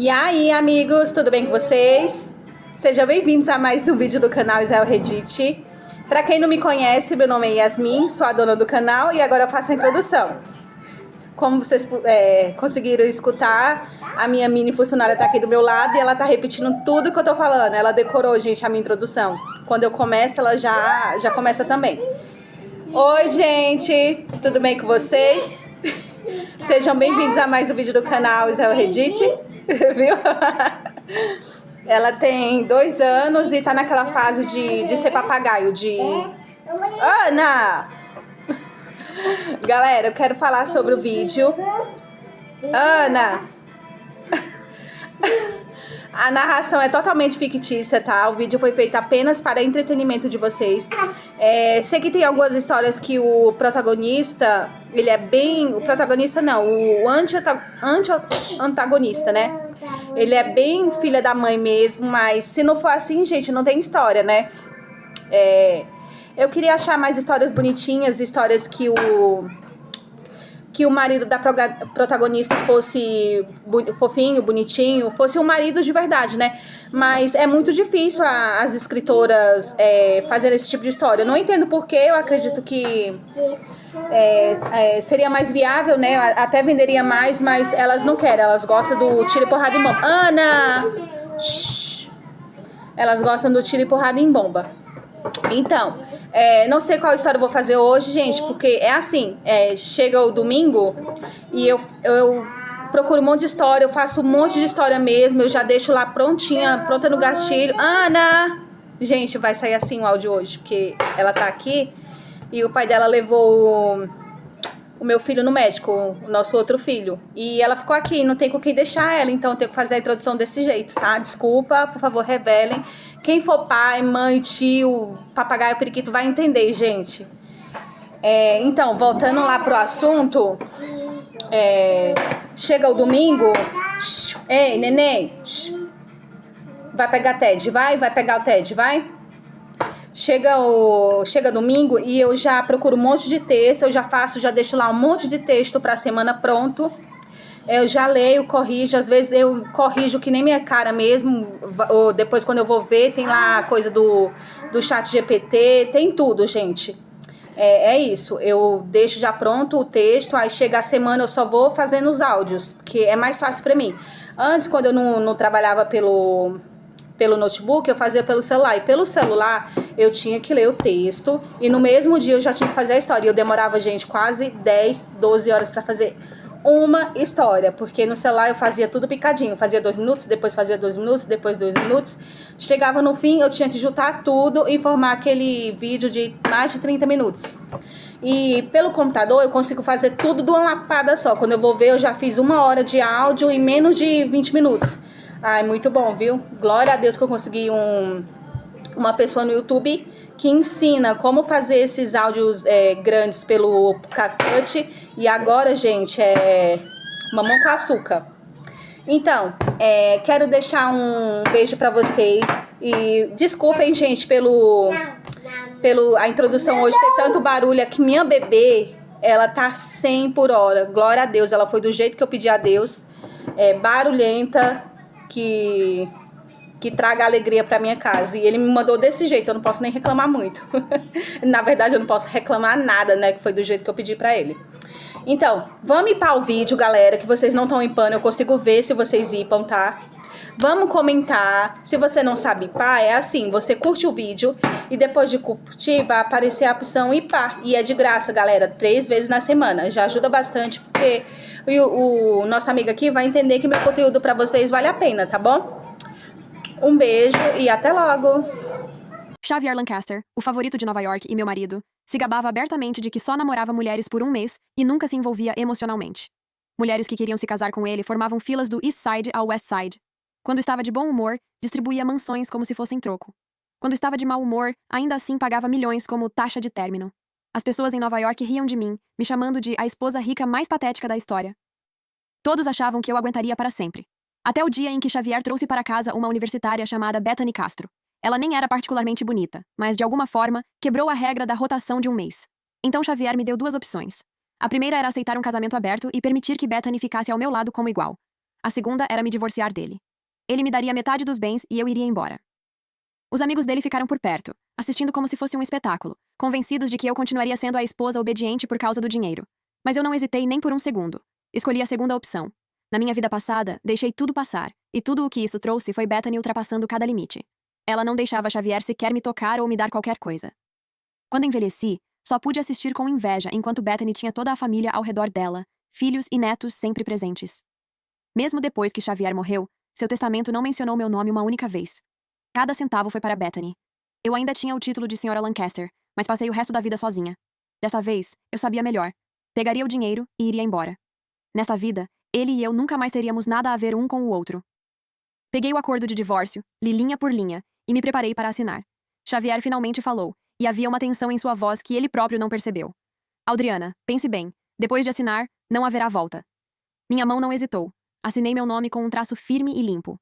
E aí, amigos, tudo bem com vocês? Sejam bem-vindos a mais um vídeo do canal Israel Reddit. Pra quem não me conhece, meu nome é Yasmin, sou a dona do canal e agora eu faço a introdução. Como vocês conseguiram escutar, a minha mini funcionária tá aqui do meu lado e ela tá repetindo tudo que eu tô falando. Ela decorou, gente, a minha introdução. Quando eu começo, ela já começa também. Oi, gente! Tudo bem com vocês? Sejam bem-vindos a mais um vídeo do canal Israel Reddit. Viu? Ela tem 2 anos e tá naquela fase de ser papagaio, Ana! Galera, eu quero falar sobre o vídeo. Ana! A narração é totalmente fictícia, tá? O vídeo foi feito apenas para entretenimento de vocês. Sei que tem algumas histórias que o protagonista, ele é bem... O protagonista não, o antagonista, né? Ele é bem filha da mãe mesmo, mas se não for assim, gente, não tem história, né? Eu queria achar mais histórias bonitinhas, histórias que o marido da protagonista fosse fofinho, bonitinho, fosse um marido de verdade, né? Mas é muito difícil as escritoras fazerem esse tipo de história. Eu não entendo porquê, eu acredito que seria mais viável, né? Até venderia mais, mas elas não querem. Elas gostam do tiro e porrada em bomba. Ana! Shhh. Elas gostam do tiro e porrada em bomba. Então, não sei qual história eu vou fazer hoje, gente, porque é assim, chega o domingo e eu procuro um monte de história, eu faço um monte de história mesmo, eu já deixo lá pronta no gatilho. Ana! Gente, vai sair assim o áudio hoje, porque ela tá aqui e o pai dela levou o meu filho no médico, o nosso outro filho. E ela ficou aqui, não tem com quem deixar ela, então eu tenho que fazer a introdução desse jeito, tá? Desculpa, por favor, revelem. Quem for pai, mãe, tio, papagaio, periquito, vai entender, gente. Então, voltando lá pro assunto, chega o domingo, ei, neném, vai pegar Ted, vai pegar o Ted, vai. Chega domingo e eu já procuro um monte de texto, já deixo lá um monte de texto pra semana pronto. Eu já leio, corrijo, às vezes eu corrijo que nem minha cara mesmo, ou depois quando eu vou ver tem lá a coisa do chat GPT, tem tudo, gente. É isso, eu deixo já pronto o texto, aí chega a semana eu só vou fazendo os áudios, porque é mais fácil pra mim. Antes, quando eu não trabalhava pelo notebook, eu fazia pelo celular. E pelo celular, eu tinha que ler o texto. E no mesmo dia, eu já tinha que fazer a história. E eu demorava, gente, quase 10, 12 horas pra fazer uma história. Porque no celular, eu fazia tudo picadinho. Fazia 2 minutos, depois fazia 2 minutos, depois 2 minutos. Chegava no fim, eu tinha que juntar tudo e formar aquele vídeo de mais de 30 minutos. E pelo computador, eu consigo fazer tudo de uma lapada só. Quando eu vou ver, eu já fiz 1 hora de áudio em menos de 20 minutos. Ai, muito bom, viu? Glória a Deus que eu consegui uma pessoa no YouTube que ensina como fazer esses áudios grandes pelo CapCut. E agora, gente, mamão com açúcar. Então, quero deixar um beijo pra vocês. E desculpem, gente, a introdução hoje ter tanto barulho. É que minha bebê, ela tá 100 por hora. Glória a Deus, ela foi do jeito que eu pedi a Deus. Barulhenta, que traga alegria pra minha casa. E ele me mandou desse jeito, eu não posso nem reclamar muito. Na verdade, eu não posso reclamar nada, né? Que foi do jeito que eu pedi pra ele. Então, vamos ipar o vídeo, galera, que vocês não estão ipando. Eu consigo ver se vocês ipam, tá? Vamos comentar. Se você não sabe ipar, é assim, você curte o vídeo e depois de curtir, vai aparecer a opção ipar. E é de graça, galera, 3 vezes na semana. Já ajuda bastante, porque o nosso amigo aqui vai entender que meu conteúdo pra vocês vale a pena, tá bom? Um beijo e até logo! Xavier Lancaster, o favorito de Nova York e meu marido, se gabava abertamente de que só namorava mulheres por 1 mês e nunca se envolvia emocionalmente. Mulheres que queriam se casar com ele formavam filas do East Side ao West Side. Quando estava de bom humor, distribuía mansões como se fossem troco. Quando estava de mau humor, ainda assim pagava milhões como taxa de término. As pessoas em Nova York riam de mim, me chamando de a esposa rica mais patética da história. Todos achavam que eu aguentaria para sempre. Até o dia em que Xavier trouxe para casa uma universitária chamada Bethany Castro. Ela nem era particularmente bonita, mas de alguma forma quebrou a regra da rotação de 1 mês. Então Xavier me deu 2 opções. A primeira era aceitar um casamento aberto e permitir que Bethany ficasse ao meu lado como igual. A segunda era me divorciar dele. Ele me daria metade dos bens e eu iria embora. Os amigos dele ficaram por perto, assistindo como se fosse um espetáculo, convencidos de que eu continuaria sendo a esposa obediente por causa do dinheiro. Mas eu não hesitei nem por um segundo. Escolhi a segunda opção. Na minha vida passada, deixei tudo passar, e tudo o que isso trouxe foi Bethany ultrapassando cada limite. Ela não deixava Xavier sequer me tocar ou me dar qualquer coisa. Quando envelheci, só pude assistir com inveja enquanto Bethany tinha toda a família ao redor dela, filhos e netos sempre presentes. Mesmo depois que Xavier morreu, seu testamento não mencionou meu nome uma única vez. Cada centavo foi para Bethany. Eu ainda tinha o título de Sra. Lancaster, mas passei o resto da vida sozinha. Dessa vez, eu sabia melhor. Pegaria o dinheiro e iria embora. Nessa vida, ele e eu nunca mais teríamos nada a ver um com o outro. Peguei o acordo de divórcio, li linha por linha, e me preparei para assinar. Xavier finalmente falou, e havia uma tensão em sua voz que ele próprio não percebeu. Audriana, pense bem. Depois de assinar, não haverá volta. Minha mão não hesitou. Assinei meu nome com um traço firme e limpo.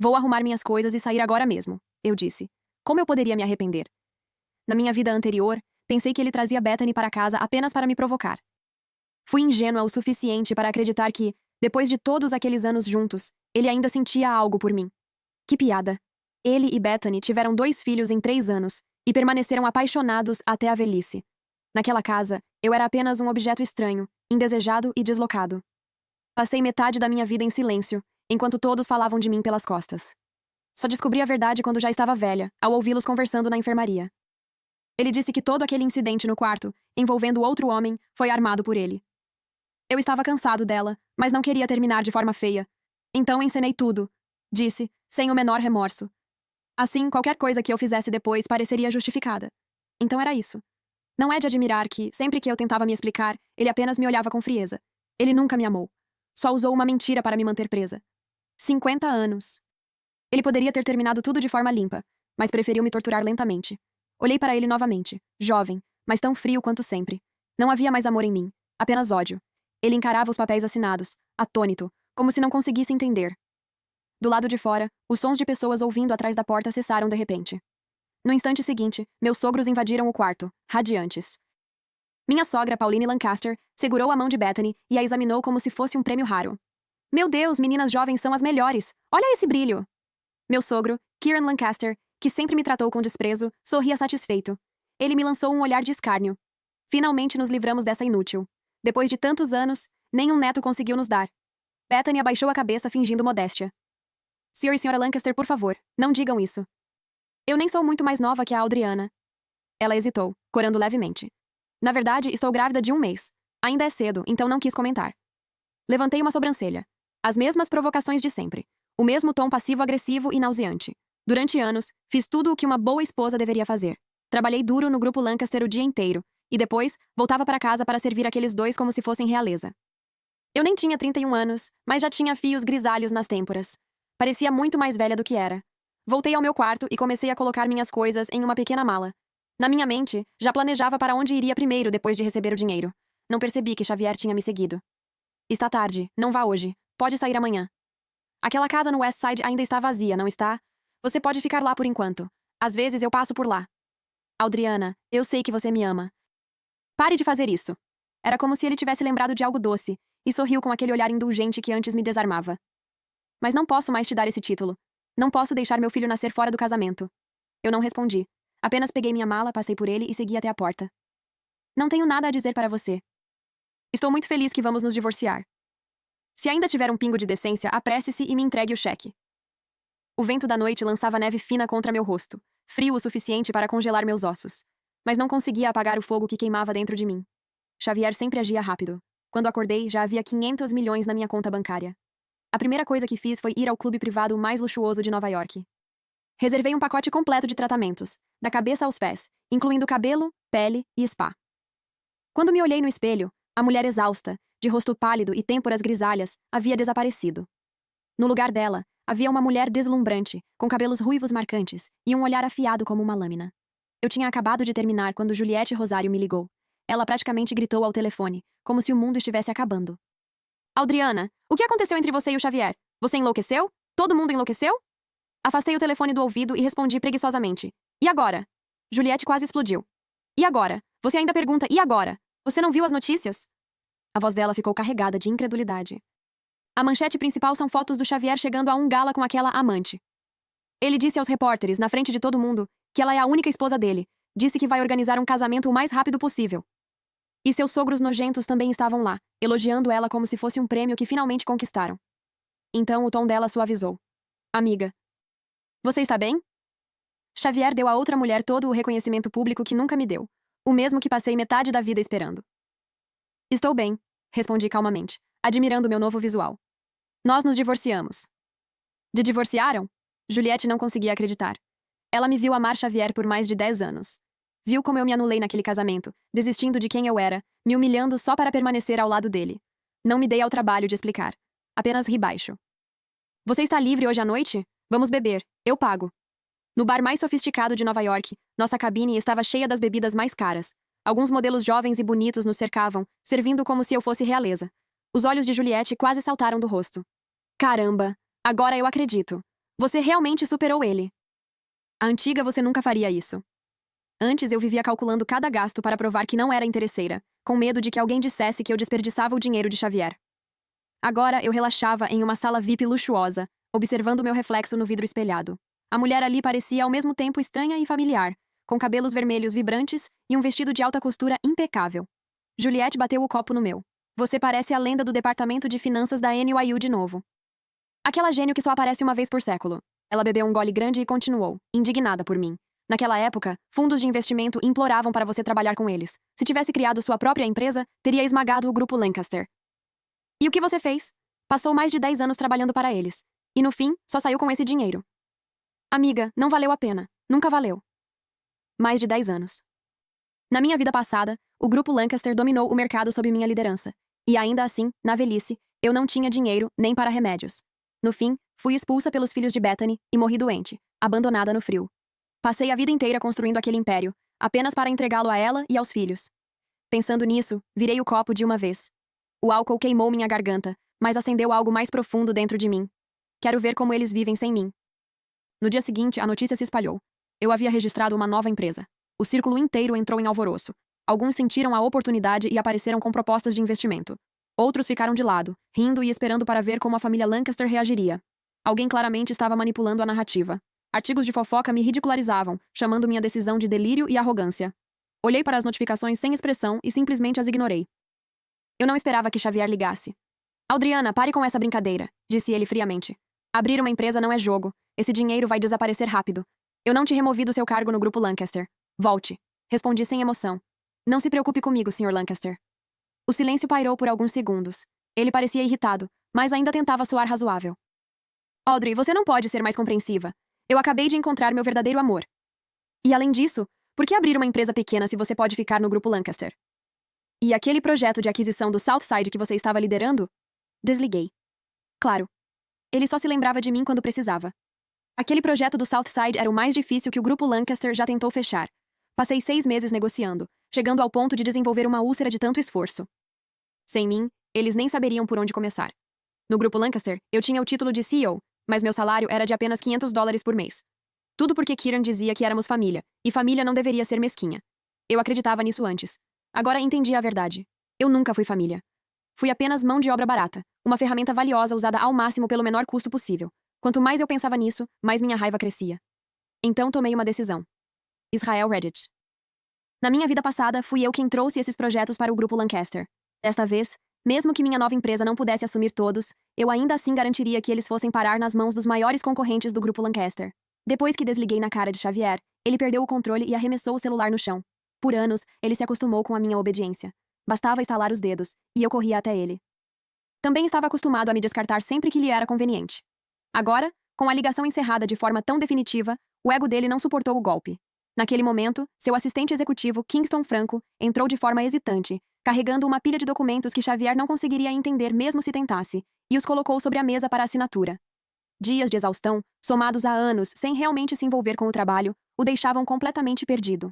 Vou arrumar minhas coisas e sair agora mesmo, eu disse. Como eu poderia me arrepender? Na minha vida anterior, pensei que ele trazia Bethany para casa apenas para me provocar. Fui ingênua o suficiente para acreditar que, depois de todos aqueles anos juntos, ele ainda sentia algo por mim. Que piada! Ele e Bethany tiveram 2 filhos em 3 anos e permaneceram apaixonados até a velhice. Naquela casa, eu era apenas um objeto estranho, indesejado e deslocado. Passei metade da minha vida em silêncio, enquanto todos falavam de mim pelas costas. Só descobri a verdade quando já estava velha, ao ouvi-los conversando na enfermaria. Ele disse que todo aquele incidente no quarto, envolvendo outro homem, foi armado por ele. Eu estava cansado dela, mas não queria terminar de forma feia. Então encenei tudo, disse, sem o menor remorso. Assim, qualquer coisa que eu fizesse depois pareceria justificada. Então era isso. Não é de admirar que, sempre que eu tentava me explicar, ele apenas me olhava com frieza. Ele nunca me amou. Só usou uma mentira para me manter presa. 50 anos. Ele poderia ter terminado tudo de forma limpa, mas preferiu me torturar lentamente. Olhei para ele novamente, jovem, mas tão frio quanto sempre. Não havia mais amor em mim, apenas ódio. Ele encarava os papéis assinados, atônito, como se não conseguisse entender. Do lado de fora, os sons de pessoas ouvindo atrás da porta cessaram de repente. No instante seguinte, meus sogros invadiram o quarto, radiantes. Minha sogra, Pauline Lancaster, segurou a mão de Bethany e a examinou como se fosse um prêmio raro. Meu Deus, meninas jovens são as melhores! Olha esse brilho! Meu sogro, Kieran Lancaster, que sempre me tratou com desprezo, sorria satisfeito. Ele me lançou um olhar de escárnio. Finalmente nos livramos dessa inútil. Depois de tantos anos, nenhum neto conseguiu nos dar. Bethany abaixou a cabeça fingindo modéstia. Sr. e Sra. Lancaster, por favor, não digam isso. Eu nem sou muito mais nova que a Audriana. Ela hesitou, corando levemente. Na verdade, estou grávida de 1 mês. Ainda é cedo, então não quis comentar. Levantei uma sobrancelha. As mesmas provocações de sempre. O mesmo tom passivo-agressivo e nauseante. Durante anos, fiz tudo o que uma boa esposa deveria fazer. Trabalhei duro no grupo Lancaster o dia inteiro, e depois, voltava para casa para servir aqueles 2 como se fossem realeza. Eu nem tinha 31 anos, mas já tinha fios grisalhos nas têmporas. Parecia muito mais velha do que era. Voltei ao meu quarto e comecei a colocar minhas coisas em uma pequena mala. Na minha mente, já planejava para onde iria primeiro depois de receber o dinheiro. Não percebi que Xavier tinha me seguido. Está tarde, não vá hoje. Pode sair amanhã. Aquela casa no West Side ainda está vazia, não está? Você pode ficar lá por enquanto. Às vezes eu passo por lá. Audriana, eu sei que você me ama. Pare de fazer isso. Era como se ele tivesse lembrado de algo doce, e sorriu com aquele olhar indulgente que antes me desarmava. Mas não posso mais te dar esse título. Não posso deixar meu filho nascer fora do casamento. Eu não respondi. Apenas peguei minha mala, passei por ele e segui até a porta. Não tenho nada a dizer para você. Estou muito feliz que vamos nos divorciar. Se ainda tiver um pingo de decência, apresse-se e me entregue o cheque. O vento da noite lançava neve fina contra meu rosto, frio o suficiente para congelar meus ossos. Mas não conseguia apagar o fogo que queimava dentro de mim. Xavier sempre agia rápido. Quando acordei, já havia 500 milhões na minha conta bancária. A primeira coisa que fiz foi ir ao clube privado mais luxuoso de Nova York. Reservei um pacote completo de tratamentos, da cabeça aos pés, incluindo cabelo, pele e spa. Quando me olhei no espelho, a mulher exausta, de rosto pálido e têmporas grisalhas, havia desaparecido. No lugar dela, havia uma mulher deslumbrante, com cabelos ruivos marcantes e um olhar afiado como uma lâmina. Eu tinha acabado de terminar quando Juliette Rosário me ligou. Ela praticamente gritou ao telefone, como se o mundo estivesse acabando. Audriana, o que aconteceu entre você e o Xavier? Você enlouqueceu? Todo mundo enlouqueceu? Afastei o telefone do ouvido e respondi preguiçosamente. E agora? Juliette quase explodiu. E agora? Você ainda pergunta, e agora? Você não viu as notícias? A voz dela ficou carregada de incredulidade. A manchete principal são fotos do Xavier chegando a um gala com aquela amante. Ele disse aos repórteres, na frente de todo mundo, que ela é a única esposa dele. Disse que vai organizar um casamento o mais rápido possível. E seus sogros nojentos também estavam lá, elogiando ela como se fosse um prêmio que finalmente conquistaram. Então o tom dela suavizou. Amiga. Você está bem? Xavier deu a outra mulher todo o reconhecimento público que nunca me deu. O mesmo que passei metade da vida esperando. Estou bem, respondi calmamente, admirando meu novo visual. Nós nos divorciamos. De divorciaram? Juliette não conseguia acreditar. Ela me viu amar Xavier por mais de 10 anos. Viu como eu me anulei naquele casamento, desistindo de quem eu era, me humilhando só para permanecer ao lado dele. Não me dei ao trabalho de explicar. Apenas ri baixo. Você está livre hoje à noite? Vamos beber. Eu pago. No bar mais sofisticado de Nova York, nossa cabine estava cheia das bebidas mais caras. Alguns modelos jovens e bonitos nos cercavam, servindo como se eu fosse realeza. Os olhos de Juliette quase saltaram do rosto. Caramba! Agora eu acredito. Você realmente superou ele. A antiga você nunca faria isso. Antes eu vivia calculando cada gasto para provar que não era interesseira, com medo de que alguém dissesse que eu desperdiçava o dinheiro de Xavier. Agora eu relaxava em uma sala VIP luxuosa, observando meu reflexo no vidro espelhado. A mulher ali parecia ao mesmo tempo estranha e familiar, com cabelos vermelhos vibrantes e um vestido de alta costura impecável. Juliette bateu o copo no meu. Você parece a lenda do departamento de finanças da NYU de novo. Aquela gênio que só aparece uma vez por século. Ela bebeu um gole grande e continuou, indignada por mim. Naquela época, fundos de investimento imploravam para você trabalhar com eles. Se tivesse criado sua própria empresa, teria esmagado o grupo Lancaster. E o que você fez? Passou mais de 10 anos trabalhando para eles. E no fim, só saiu com esse dinheiro. Amiga, não valeu a pena. Nunca valeu. Mais de 10 anos. Na minha vida passada, o grupo Lancaster dominou o mercado sob minha liderança. E ainda assim, na velhice, eu não tinha dinheiro nem para remédios. No fim, fui expulsa pelos filhos de Bethany e morri doente, abandonada no frio. Passei a vida inteira construindo aquele império, apenas para entregá-lo a ela e aos filhos. Pensando nisso, virei o copo de uma vez. O álcool queimou minha garganta, mas acendeu algo mais profundo dentro de mim. Quero ver como eles vivem sem mim. No dia seguinte, a notícia se espalhou. Eu havia registrado uma nova empresa. O círculo inteiro entrou em alvoroço. Alguns sentiram a oportunidade e apareceram com propostas de investimento. Outros ficaram de lado, rindo e esperando para ver como a família Lancaster reagiria. Alguém claramente estava manipulando a narrativa. Artigos de fofoca me ridicularizavam, chamando minha decisão de delírio e arrogância. Olhei para as notificações sem expressão e simplesmente as ignorei. Eu não esperava que Xavier ligasse. Adriana, pare com essa brincadeira, disse ele friamente. Abrir uma empresa não é jogo. Esse dinheiro vai desaparecer rápido. Eu não te removi do seu cargo no grupo Lancaster. Volte. Respondi sem emoção. Não se preocupe comigo, Sr. Lancaster. O silêncio pairou por alguns segundos. Ele parecia irritado, mas ainda tentava soar razoável. Audrey, você não pode ser mais compreensiva. Eu acabei de encontrar meu verdadeiro amor. E além disso, por que abrir uma empresa pequena se você pode ficar no grupo Lancaster? E aquele projeto de aquisição do Southside que você estava liderando? Desliguei. Claro. Ele só se lembrava de mim quando precisava. Aquele projeto do Southside era o mais difícil que o grupo Lancaster já tentou fechar. Passei 6 meses negociando, chegando ao ponto de desenvolver uma úlcera de tanto esforço. Sem mim, eles nem saberiam por onde começar. No grupo Lancaster, eu tinha o título de CEO, mas meu salário era de apenas $500 por mês. Tudo porque Kieran dizia que éramos família, e família não deveria ser mesquinha. Eu acreditava nisso antes. Agora entendi a verdade. Eu nunca fui família. Fui apenas mão de obra barata, uma ferramenta valiosa usada ao máximo pelo menor custo possível. Quanto mais eu pensava nisso, mais minha raiva crescia. Então tomei uma decisão. Israel Reddit. Na minha vida passada, fui eu quem trouxe esses projetos para o grupo Lancaster. Desta vez, mesmo que minha nova empresa não pudesse assumir todos, eu ainda assim garantiria que eles fossem parar nas mãos dos maiores concorrentes do grupo Lancaster. Depois que desliguei na cara de Xavier, ele perdeu o controle e arremessou o celular no chão. Por anos, ele se acostumou com a minha obediência. Bastava estalar os dedos, e eu corria até ele. Também estava acostumado a me descartar sempre que lhe era conveniente. Agora, com a ligação encerrada de forma tão definitiva, o ego dele não suportou o golpe. Naquele momento, seu assistente executivo, Kingston Franco, entrou de forma hesitante, carregando uma pilha de documentos que Xavier não conseguiria entender mesmo se tentasse, e os colocou sobre a mesa para assinatura. Dias de exaustão, somados a anos sem realmente se envolver com o trabalho, o deixavam completamente perdido.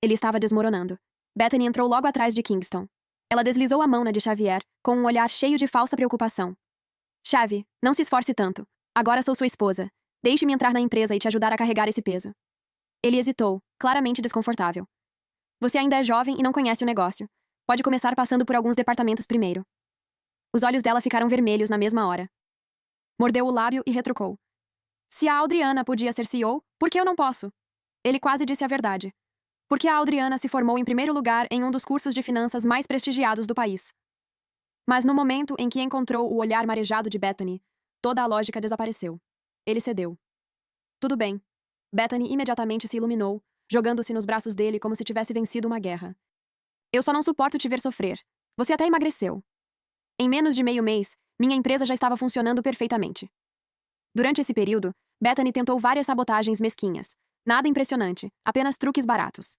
Ele estava desmoronando. Bethany entrou logo atrás de Kingston. Ela deslizou a mão na de Xavier, com um olhar cheio de falsa preocupação. Xavi, não se esforce tanto. Agora sou sua esposa. Deixe-me entrar na empresa e te ajudar a carregar esse peso. Ele hesitou, claramente desconfortável. Você ainda é jovem e não conhece o negócio. Pode começar passando por alguns departamentos primeiro. Os olhos dela ficaram vermelhos na mesma hora. Mordeu o lábio e retrucou. Se a Adriana podia ser CEO, por que eu não posso? Ele quase disse a verdade. Porque a Adriana se formou em primeiro lugar em um dos cursos de finanças mais prestigiados do país. Mas no momento em que encontrou o olhar marejado de Bethany, toda a lógica desapareceu. Ele cedeu. Tudo bem. Bethany imediatamente se iluminou, jogando-se nos braços dele como se tivesse vencido uma guerra. Eu só não suporto te ver sofrer. Você até emagreceu. Em menos de meio mês, minha empresa já estava funcionando perfeitamente. Durante esse período, Bethany tentou várias sabotagens mesquinhas. Nada impressionante, apenas truques baratos.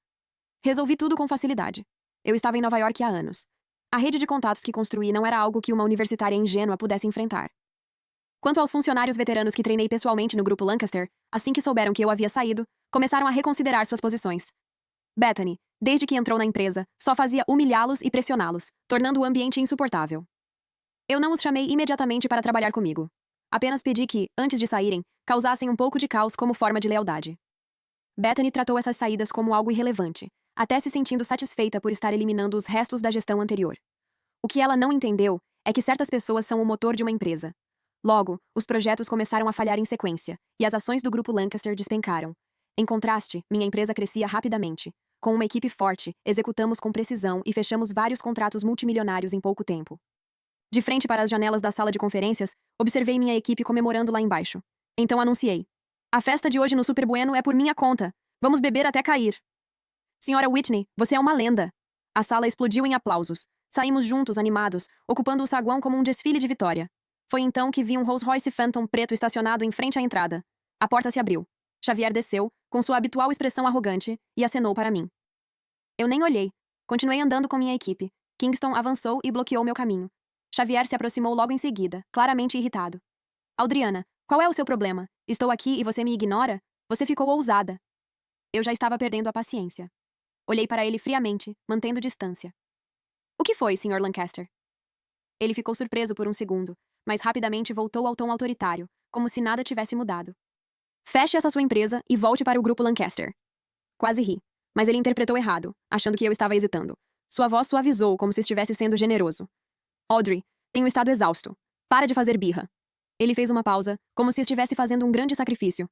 Resolvi tudo com facilidade. Eu estava em Nova York há anos. A rede de contatos que construí não era algo que uma universitária ingênua pudesse enfrentar. Quanto aos funcionários veteranos que treinei pessoalmente no grupo Lancaster, assim que souberam que eu havia saído, começaram a reconsiderar suas posições. Bethany, desde que entrou na empresa, só fazia humilhá-los e pressioná-los, tornando o ambiente insuportável. Eu não os chamei imediatamente para trabalhar comigo. Apenas pedi que, antes de saírem, causassem um pouco de caos como forma de lealdade. Bethany tratou essas saídas como algo irrelevante, até se sentindo satisfeita por estar eliminando os restos da gestão anterior. O que ela não entendeu é que certas pessoas são o motor de uma empresa. Logo, os projetos começaram a falhar em sequência, e as ações do grupo Lancaster despencaram. Em contraste, minha empresa crescia rapidamente. Com uma equipe forte, executamos com precisão e fechamos vários contratos multimilionários em pouco tempo. De frente para as janelas da sala de conferências, observei minha equipe comemorando lá embaixo. Então anunciei. A festa de hoje no Super Bueno é por minha conta. Vamos beber até cair. Senhora Whitney, você é uma lenda. A sala explodiu em aplausos. Saímos juntos, animados, ocupando o saguão como um desfile de vitória. Foi então que vi um Rolls-Royce Phantom preto estacionado em frente à entrada. A porta se abriu. Xavier desceu, com sua habitual expressão arrogante, e acenou para mim. Eu nem olhei. Continuei andando com minha equipe. Kingston avançou e bloqueou meu caminho. Xavier se aproximou logo em seguida, claramente irritado. Adriana, qual é o seu problema? Estou aqui e você me ignora? Você ficou ousada. Eu já estava perdendo a paciência. Olhei para ele friamente, mantendo distância. O que foi, Sr. Lancaster? Ele ficou surpreso por um segundo, mas rapidamente voltou ao tom autoritário, como se nada tivesse mudado. Feche essa sua empresa e volte para o grupo Lancaster. Quase ri, mas ele interpretou errado, achando que eu estava hesitando. Sua voz suavizou, como se estivesse sendo generoso. Audrey, tenho estado exausto. Para de fazer birra. Ele fez uma pausa, como se estivesse fazendo um grande sacrifício.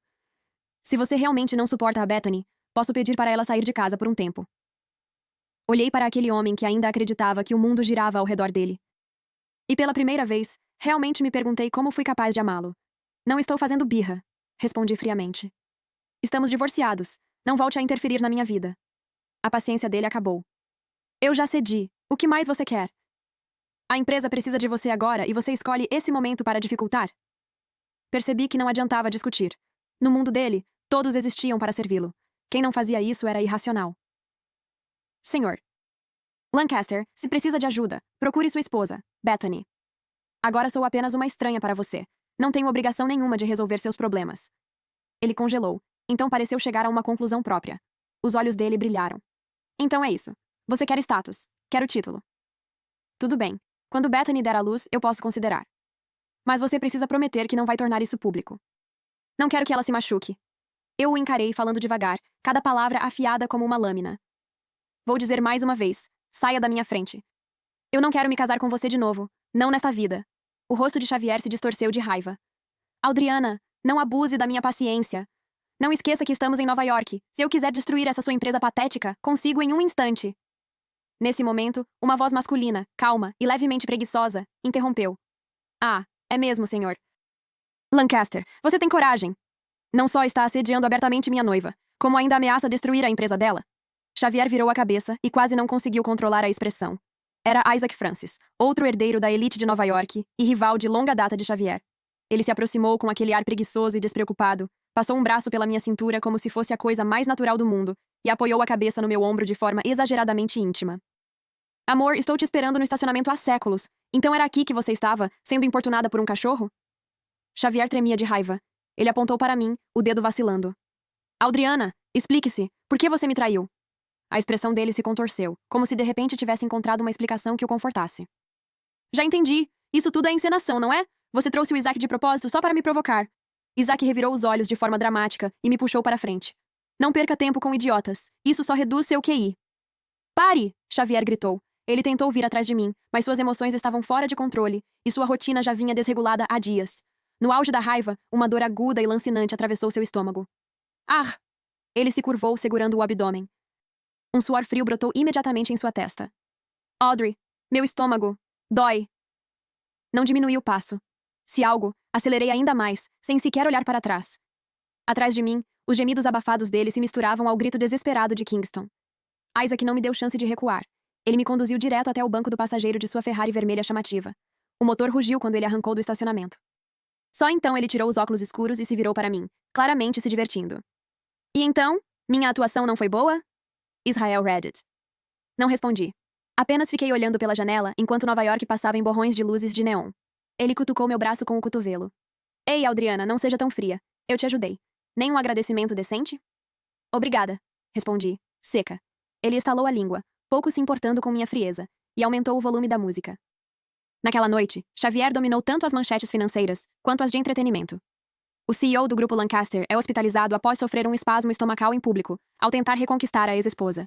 Se você realmente não suporta a Bethany, posso pedir para ela sair de casa por um tempo. Olhei para aquele homem que ainda acreditava que o mundo girava ao redor dele. E pela primeira vez, realmente me perguntei como fui capaz de amá-lo. Não estou fazendo birra, respondi friamente. Estamos divorciados. Não volte a interferir na minha vida. A paciência dele acabou. Eu já cedi. O que mais você quer? A empresa precisa de você agora e você escolhe esse momento para dificultar? Percebi que não adiantava discutir. No mundo dele, todos existiam para servi-lo. Quem não fazia isso era irracional. Senhor Lancaster, se precisa de ajuda, procure sua esposa, Bethany. Agora sou apenas uma estranha para você. Não tenho obrigação nenhuma de resolver seus problemas. Ele congelou, então pareceu chegar a uma conclusão própria. Os olhos dele brilharam. Então é isso. Você quer status. Quer o título. Tudo bem. Quando Bethany der à luz, eu posso considerar. Mas você precisa prometer que não vai tornar isso público. Não quero que ela se machuque. Eu o encarei falando devagar, cada palavra afiada como uma lâmina. Vou dizer mais uma vez. Saia da minha frente. Eu não quero me casar com você de novo. Não nesta vida. O rosto de Xavier se distorceu de raiva. Adriana, não abuse da minha paciência. Não esqueça que estamos em Nova York. Se eu quiser destruir essa sua empresa patética, consigo em um instante. Nesse momento, uma voz masculina, calma e levemente preguiçosa, interrompeu. Ah, é mesmo, senhor. Lancaster, você tem coragem. Não só está assediando abertamente minha noiva, como ainda ameaça destruir a empresa dela. Xavier virou a cabeça e quase não conseguiu controlar a expressão. Era Isaac Francis, outro herdeiro da elite de Nova York e rival de longa data de Xavier. Ele se aproximou com aquele ar preguiçoso e despreocupado, passou um braço pela minha cintura como se fosse a coisa mais natural do mundo e apoiou a cabeça no meu ombro de forma exageradamente íntima. Amor, estou te esperando no estacionamento há séculos. Então era aqui que você estava, sendo importunada por um cachorro? Xavier tremia de raiva. Ele apontou para mim, o dedo vacilando. Adriana, explique-se. Por que você me traiu? A expressão dele se contorceu, como se de repente tivesse encontrado uma explicação que o confortasse. Já entendi. Isso tudo é encenação, não é? Você trouxe o Isaac de propósito só para me provocar. Isaac revirou os olhos de forma dramática e me puxou para frente. Não perca tempo com idiotas. Isso só reduz seu QI. Pare! Xavier gritou. Ele tentou vir atrás de mim, mas suas emoções estavam fora de controle, e sua rotina já vinha desregulada há dias. No auge da raiva, uma dor aguda e lancinante atravessou seu estômago. Ah! Ele se curvou, segurando o abdômen. Um suor frio brotou imediatamente em sua testa. Audrey, meu estômago. Dói. Não diminuí o passo. Se algo, acelerei ainda mais, sem sequer olhar para trás. Atrás de mim, os gemidos abafados dele se misturavam ao grito desesperado de Kingston. Isaac não me deu chance de recuar. Ele me conduziu direto até o banco do passageiro de sua Ferrari vermelha chamativa. O motor rugiu quando ele arrancou do estacionamento. Só então ele tirou os óculos escuros e se virou para mim, claramente se divertindo. E então, minha atuação não foi boa? Israel Reddit. Não respondi. Apenas fiquei olhando pela janela enquanto Nova York passava em borrões de luzes de neon. Ele cutucou meu braço com o cotovelo. Ei, Adriana, não seja tão fria. Eu te ajudei. Nem um agradecimento decente? Obrigada, respondi, seca. Ele estalou a língua, pouco se importando com minha frieza, e aumentou o volume da música. Naquela noite, Xavier dominou tanto as manchetes financeiras quanto as de entretenimento. O CEO do grupo Lancaster é hospitalizado após sofrer um espasmo estomacal em público, ao tentar reconquistar a ex-esposa.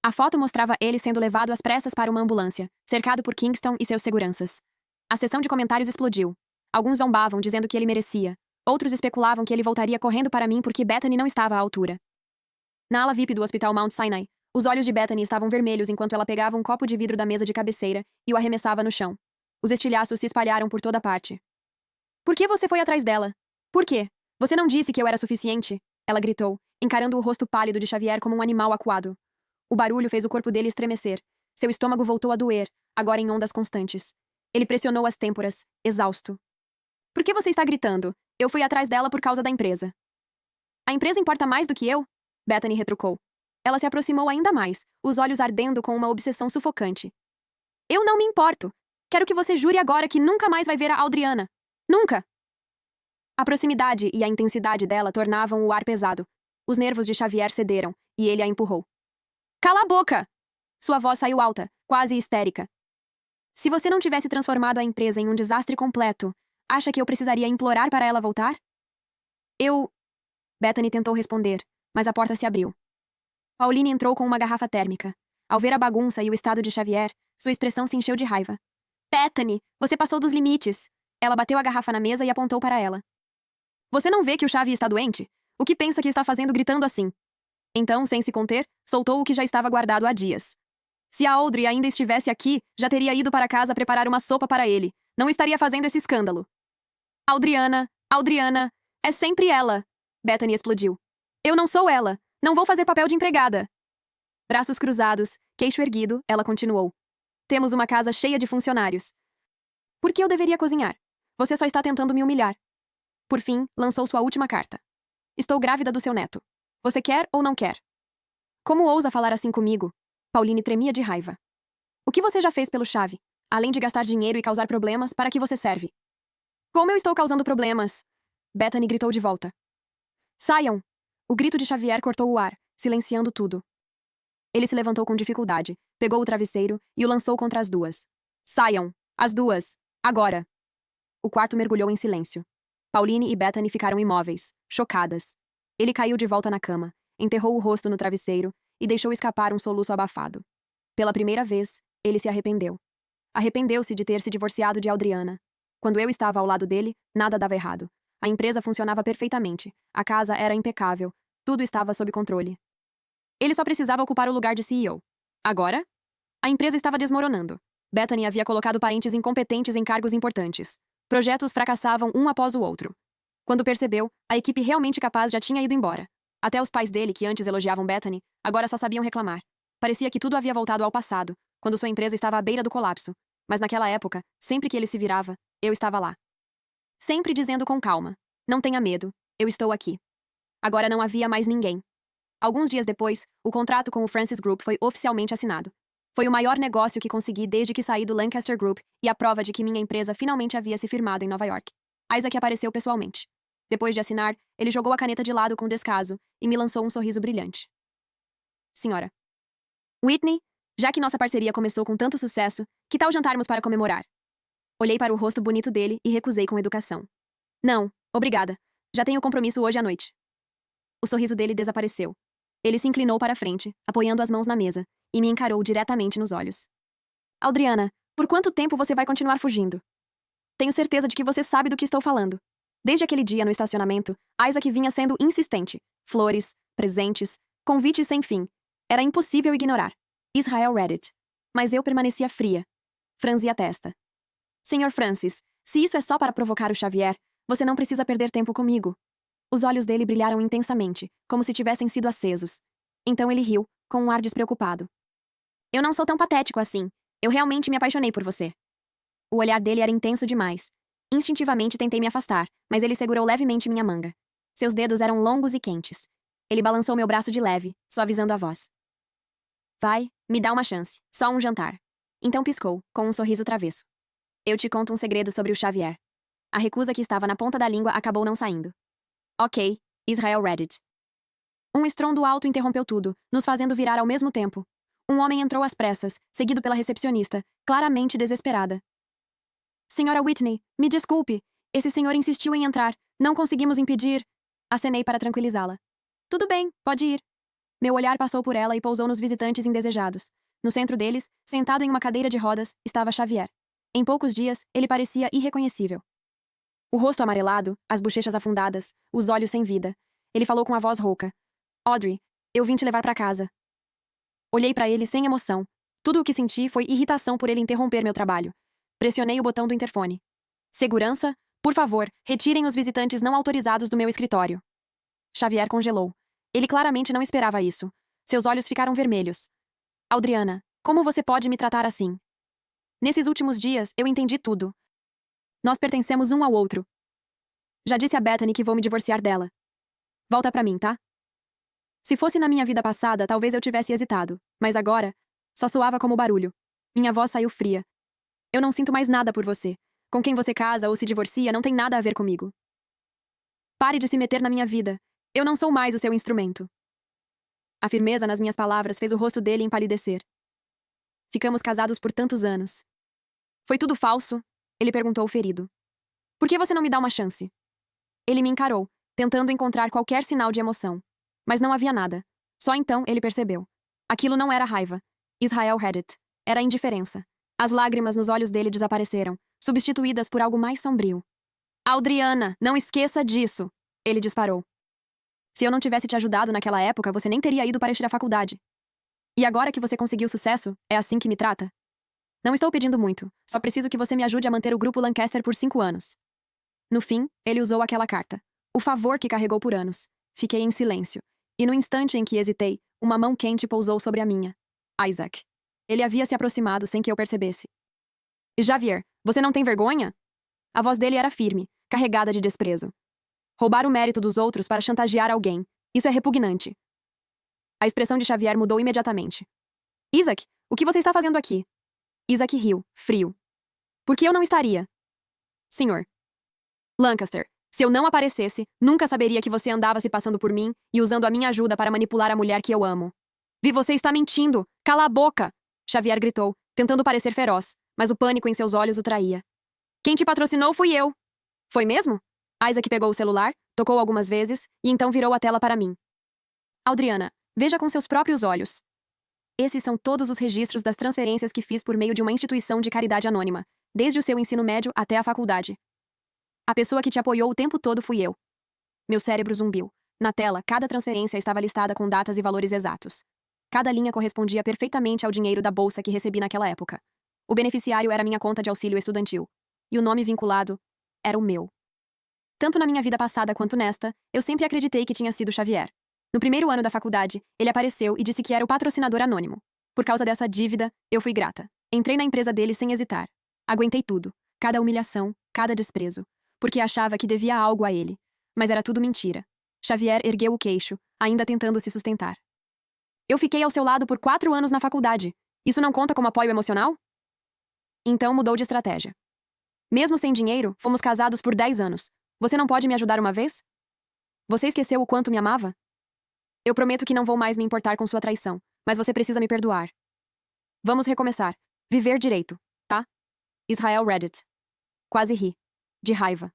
A foto mostrava ele sendo levado às pressas para uma ambulância, cercado por Kingston e seus seguranças. A sessão de comentários explodiu. Alguns zombavam, dizendo que ele merecia. Outros especulavam que ele voltaria correndo para mim porque Bethany não estava à altura. Na ala VIP do Hospital Mount Sinai, os olhos de Bethany estavam vermelhos enquanto ela pegava um copo de vidro da mesa de cabeceira e o arremessava no chão. Os estilhaços se espalharam por toda parte. Por que você foi atrás dela? Por quê? Você não disse que eu era suficiente? Ela gritou, encarando o rosto pálido de Xavier como um animal acuado. O barulho fez o corpo dele estremecer. Seu estômago voltou a doer, agora em ondas constantes. Ele pressionou as têmporas, exausto. Por que você está gritando? Eu fui atrás dela por causa da empresa. A empresa importa mais do que eu? Bethany retrucou. Ela se aproximou ainda mais, os olhos ardendo com uma obsessão sufocante. Eu não me importo. Quero que você jure agora que nunca mais vai ver a Adriana. Nunca! A proximidade e a intensidade dela tornavam o ar pesado. Os nervos de Xavier cederam, e ele a empurrou. Cala a boca! Sua voz saiu alta, quase histérica. Se você não tivesse transformado a empresa em um desastre completo, acha que eu precisaria implorar para ela voltar? Bethany tentou responder, mas a porta se abriu. Pauline entrou com uma garrafa térmica. Ao ver a bagunça e o estado de Xavier, sua expressão se encheu de raiva. Bethany, você passou dos limites! Ela bateu a garrafa na mesa e apontou para ela. Você não vê que o Xavi está doente? O que pensa que está fazendo gritando assim? Então, sem se conter, soltou o que já estava guardado há dias. Se a Audrey ainda estivesse aqui, já teria ido para casa preparar uma sopa para ele. Não estaria fazendo esse escândalo. Adriana, é sempre ela! Bethany explodiu. Eu não sou ela! Não vou fazer papel de empregada! Braços cruzados, queixo erguido, ela continuou. Temos uma casa cheia de funcionários. Por que eu deveria cozinhar? Você só está tentando me humilhar. Por fim, lançou sua última carta. Estou grávida do seu neto. Você quer ou não quer? Como ousa falar assim comigo? Pauline tremia de raiva. O que você já fez pelo Xavi? Além de gastar dinheiro e causar problemas, para que você serve? Como eu estou causando problemas? Bethany gritou de volta. Saiam! O grito de Xavier cortou o ar, silenciando tudo. Ele se levantou com dificuldade, pegou o travesseiro e o lançou contra as duas. Saiam! As duas! Agora! O quarto mergulhou em silêncio. Pauline e Bethany ficaram imóveis, chocadas. Ele caiu de volta na cama, enterrou o rosto no travesseiro e deixou escapar um soluço abafado. Pela primeira vez, ele se arrependeu. Arrependeu-se de ter se divorciado de Adriana. Quando eu estava ao lado dele, nada dava errado. A empresa funcionava perfeitamente, a casa era impecável, tudo estava sob controle. Ele só precisava ocupar o lugar de CEO. Agora? A empresa estava desmoronando. Bethany havia colocado parentes incompetentes em cargos importantes. Projetos fracassavam um após o outro. Quando percebeu, a equipe realmente capaz já tinha ido embora. Até os pais dele, que antes elogiavam Bethany, agora só sabiam reclamar. Parecia que tudo havia voltado ao passado, quando sua empresa estava à beira do colapso. Mas naquela época, sempre que ele se virava, eu estava lá. Sempre dizendo com calma: não tenha medo, eu estou aqui. Agora não havia mais ninguém. Alguns dias depois, o contrato com o Francis Group foi oficialmente assinado. Foi o maior negócio que consegui desde que saí do Lancaster Group e a prova de que minha empresa finalmente havia se firmado em Nova York. Isaac apareceu pessoalmente. Depois de assinar, ele jogou a caneta de lado com descaso e me lançou um sorriso brilhante. Senhora. Whitney, já que nossa parceria começou com tanto sucesso, que tal jantarmos para comemorar? Olhei para o rosto bonito dele e recusei com educação. Não, obrigada. Já tenho compromisso hoje à noite. O sorriso dele desapareceu. Ele se inclinou para a frente, apoiando as mãos na mesa, e me encarou diretamente nos olhos. Adriana, por quanto tempo você vai continuar fugindo? Tenho certeza de que você sabe do que estou falando. Desde aquele dia no estacionamento, Isaac vinha sendo insistente. Flores, presentes, convites sem fim. Era impossível ignorar. Israel Reddit. Mas eu permanecia fria. Franzi a testa. Sr. Francis, se isso é só para provocar o Xavier, você não precisa perder tempo comigo. Os olhos dele brilharam intensamente, como se tivessem sido acesos. Então ele riu, com um ar despreocupado. Eu não sou tão patético assim. Eu realmente me apaixonei por você. O olhar dele era intenso demais. Instintivamente tentei me afastar, mas ele segurou levemente minha manga. Seus dedos eram longos e quentes. Ele balançou meu braço de leve, suavizando a voz. Vai, me dá uma chance. Só um jantar. Então piscou, com um sorriso travesso. Eu te conto um segredo sobre o Xavier. A recusa que estava na ponta da língua acabou não saindo. Ok, Israel Reddit. Um estrondo alto interrompeu tudo, nos fazendo virar ao mesmo tempo. Um homem entrou às pressas, seguido pela recepcionista, claramente desesperada. Senhora Whitney, me desculpe. Esse senhor insistiu em entrar. Não conseguimos impedir. Acenei para tranquilizá-la. Tudo bem, pode ir. Meu olhar passou por ela e pousou nos visitantes indesejados. No centro deles, sentado em uma cadeira de rodas, estava Xavier. Em poucos dias, ele parecia irreconhecível. O rosto amarelado, as bochechas afundadas, os olhos sem vida. Ele falou com a voz rouca. Audrey, eu vim te levar para casa. Olhei para ele sem emoção. Tudo o que senti foi irritação por ele interromper meu trabalho. Pressionei o botão do interfone. Segurança, por favor, retirem os visitantes não autorizados do meu escritório. Xavier congelou. Ele claramente não esperava isso. Seus olhos ficaram vermelhos. Adriana, como você pode me tratar assim? Nesses últimos dias, eu entendi tudo. Nós pertencemos um ao outro. Já disse a Bethany que vou me divorciar dela. Volta pra mim, tá? Se fosse na minha vida passada, talvez eu tivesse hesitado. Mas agora, só soava como barulho. Minha voz saiu fria. Eu não sinto mais nada por você. Com quem você casa ou se divorcia não tem nada a ver comigo. Pare de se meter na minha vida. Eu não sou mais o seu instrumento. A firmeza nas minhas palavras fez o rosto dele empalidecer. Ficamos casados por tantos anos. Foi tudo falso? Ele perguntou ferido. Por que você não me dá uma chance? Ele me encarou, tentando encontrar qualquer sinal de emoção. Mas não havia nada. Só então ele percebeu. Aquilo não era raiva. Israel Reddit. Era indiferença. As lágrimas nos olhos dele desapareceram, substituídas por algo mais sombrio. Adriana, não esqueça disso! Ele disparou. Se eu não tivesse te ajudado naquela época, você nem teria ido para a faculdade. E agora que você conseguiu sucesso, é assim que me trata? Não estou pedindo muito, só preciso que você me ajude a manter o grupo Lancaster por 5 anos. No fim, ele usou aquela carta. O favor que carregou por anos. Fiquei em silêncio. E no instante em que hesitei, uma mão quente pousou sobre a minha. Isaac. Ele havia se aproximado sem que eu percebesse. Xavier, você não tem vergonha? A voz dele era firme, carregada de desprezo. Roubar o mérito dos outros para chantagear alguém. Isso é repugnante. A expressão de Xavier mudou imediatamente. Isaac, o que você está fazendo aqui? Isaac riu, frio. Por que eu não estaria? Senhor. Lancaster, se eu não aparecesse, nunca saberia que você andava se passando por mim e usando a minha ajuda para manipular a mulher que eu amo. Vi, você está mentindo! Cala a boca! Xavier gritou, tentando parecer feroz, mas o pânico em seus olhos o traía. Quem te patrocinou fui eu. Foi mesmo? Isaac pegou o celular, tocou algumas vezes e então virou a tela para mim. Adriana, veja com seus próprios olhos. Esses são todos os registros das transferências que fiz por meio de uma instituição de caridade anônima, desde o seu ensino médio até a faculdade. A pessoa que te apoiou o tempo todo fui eu. Meu cérebro zumbiu. Na tela, cada transferência estava listada com datas e valores exatos. Cada linha correspondia perfeitamente ao dinheiro da bolsa que recebi naquela época. O beneficiário era minha conta de auxílio estudantil. E o nome vinculado era o meu. Tanto na minha vida passada quanto nesta, eu sempre acreditei que tinha sido Xavier. No primeiro ano da faculdade, ele apareceu e disse que era o patrocinador anônimo. Por causa dessa dívida, eu fui grata. Entrei na empresa dele sem hesitar. Aguentei tudo. Cada humilhação, cada desprezo. Porque achava que devia algo a ele. Mas era tudo mentira. Xavier ergueu o queixo, ainda tentando se sustentar. Eu fiquei ao seu lado por 4 anos na faculdade. Isso não conta como apoio emocional? Então mudou de estratégia. Mesmo sem dinheiro, fomos casados por 10 anos. Você não pode me ajudar uma vez? Você esqueceu o quanto me amava? Eu prometo que não vou mais me importar com sua traição, mas você precisa me perdoar. Vamos recomeçar. Viver direito, tá? Israel Reddit. Quase ri. De raiva.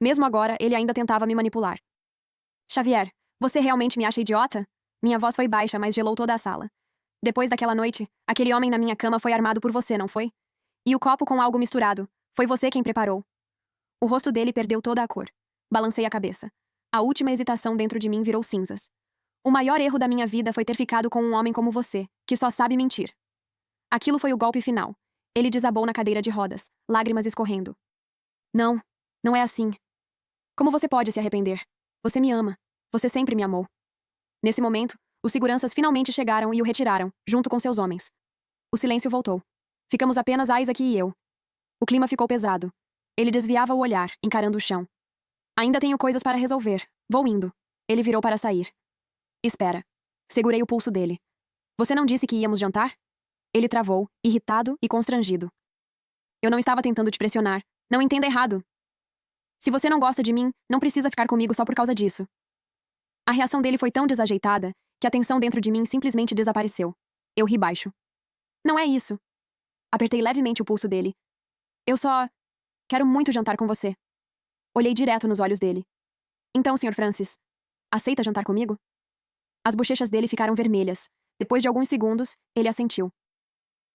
Mesmo agora, ele ainda tentava me manipular. Xavier, você realmente me acha idiota? Minha voz foi baixa, mas gelou toda a sala. Depois daquela noite, aquele homem na minha cama foi armado por você, não foi? E o copo com algo misturado. Foi você quem preparou. O rosto dele perdeu toda a cor. Balancei a cabeça. A última hesitação dentro de mim virou cinzas. O maior erro da minha vida foi ter ficado com um homem como você, que só sabe mentir. Aquilo foi o golpe final. Ele desabou na cadeira de rodas, lágrimas escorrendo. Não, não é assim. Como você pode se arrepender? Você me ama. Você sempre me amou. Nesse momento, os seguranças finalmente chegaram e o retiraram, junto com seus homens. O silêncio voltou. Ficamos apenas Isaac e eu. O clima ficou pesado. Ele desviava o olhar, encarando o chão. Ainda tenho coisas para resolver. Vou indo. Ele virou para sair. Espera. Segurei o pulso dele. Você não disse que íamos jantar? Ele travou, irritado e constrangido. Eu não estava tentando te pressionar. Não entenda errado. Se você não gosta de mim, não precisa ficar comigo só por causa disso. A reação dele foi tão desajeitada que a tensão dentro de mim simplesmente desapareceu. Eu ri baixo. Não é isso. Apertei levemente o pulso dele. Eu só quero muito jantar com você. Olhei direto nos olhos dele. Então, Sr. Francis, aceita jantar comigo? As bochechas dele ficaram vermelhas. Depois de alguns segundos, ele assentiu.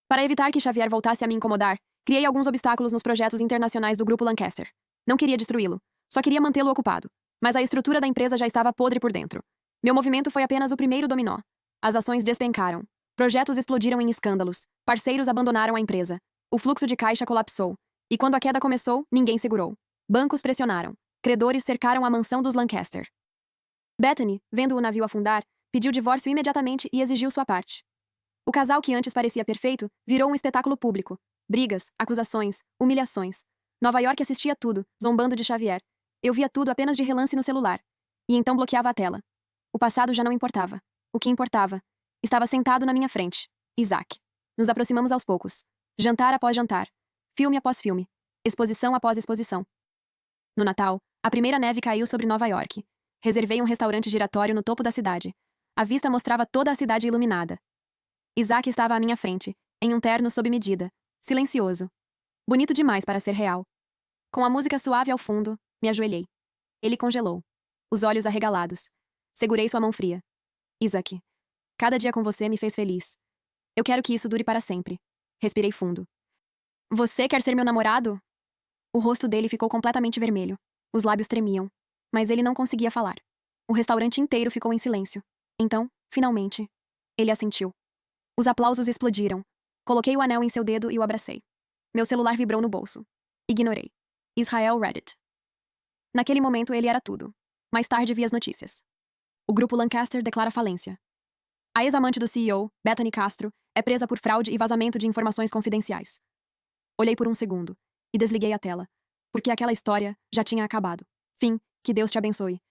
Para evitar que Xavier voltasse a me incomodar, criei alguns obstáculos nos projetos internacionais do Grupo Lancaster. Não queria destruí-lo, só queria mantê-lo ocupado. Mas a estrutura da empresa já estava podre por dentro. Meu movimento foi apenas o primeiro dominó. As ações despencaram. Projetos explodiram em escândalos. Parceiros abandonaram a empresa. O fluxo de caixa colapsou. E quando a queda começou, ninguém segurou. Bancos pressionaram. Credores cercaram a mansão dos Lancaster. Bethany, vendo o navio afundar, pediu divórcio imediatamente e exigiu sua parte. O casal que antes parecia perfeito virou um espetáculo público. Brigas, acusações, humilhações. Nova York assistia tudo, zombando de Xavier. Eu via tudo apenas de relance no celular. E então bloqueava a tela. O passado já não importava. O que importava? Estava sentado na minha frente. Isaac. Nos aproximamos aos poucos. Jantar após jantar. Filme após filme. Exposição após exposição. No Natal, a primeira neve caiu sobre Nova York. Reservei um restaurante giratório no topo da cidade. A vista mostrava toda a cidade iluminada. Isaac estava à minha frente, em um terno sob medida, silencioso. Bonito demais para ser real. Com a música suave ao fundo, me ajoelhei. Ele congelou. Os olhos arregalados. Segurei sua mão fria. Isaac, cada dia com você me fez feliz. Eu quero que isso dure para sempre. Respirei fundo. Você quer ser meu namorado? O rosto dele ficou completamente vermelho. Os lábios tremiam. Mas ele não conseguia falar. O restaurante inteiro ficou em silêncio. Então, finalmente, ele assentiu. Os aplausos explodiram. Coloquei o anel em seu dedo e o abracei. Meu celular vibrou no bolso. Ignorei. Israel Reddit. Naquele momento ele era tudo. Mais tarde vi as notícias. O grupo Lancaster declara falência. A ex-amante do CEO, Bethany Castro, é presa por fraude e vazamento de informações confidenciais. Olhei por um segundo e desliguei a tela, porque aquela história já tinha acabado. Fim, que Deus te abençoe.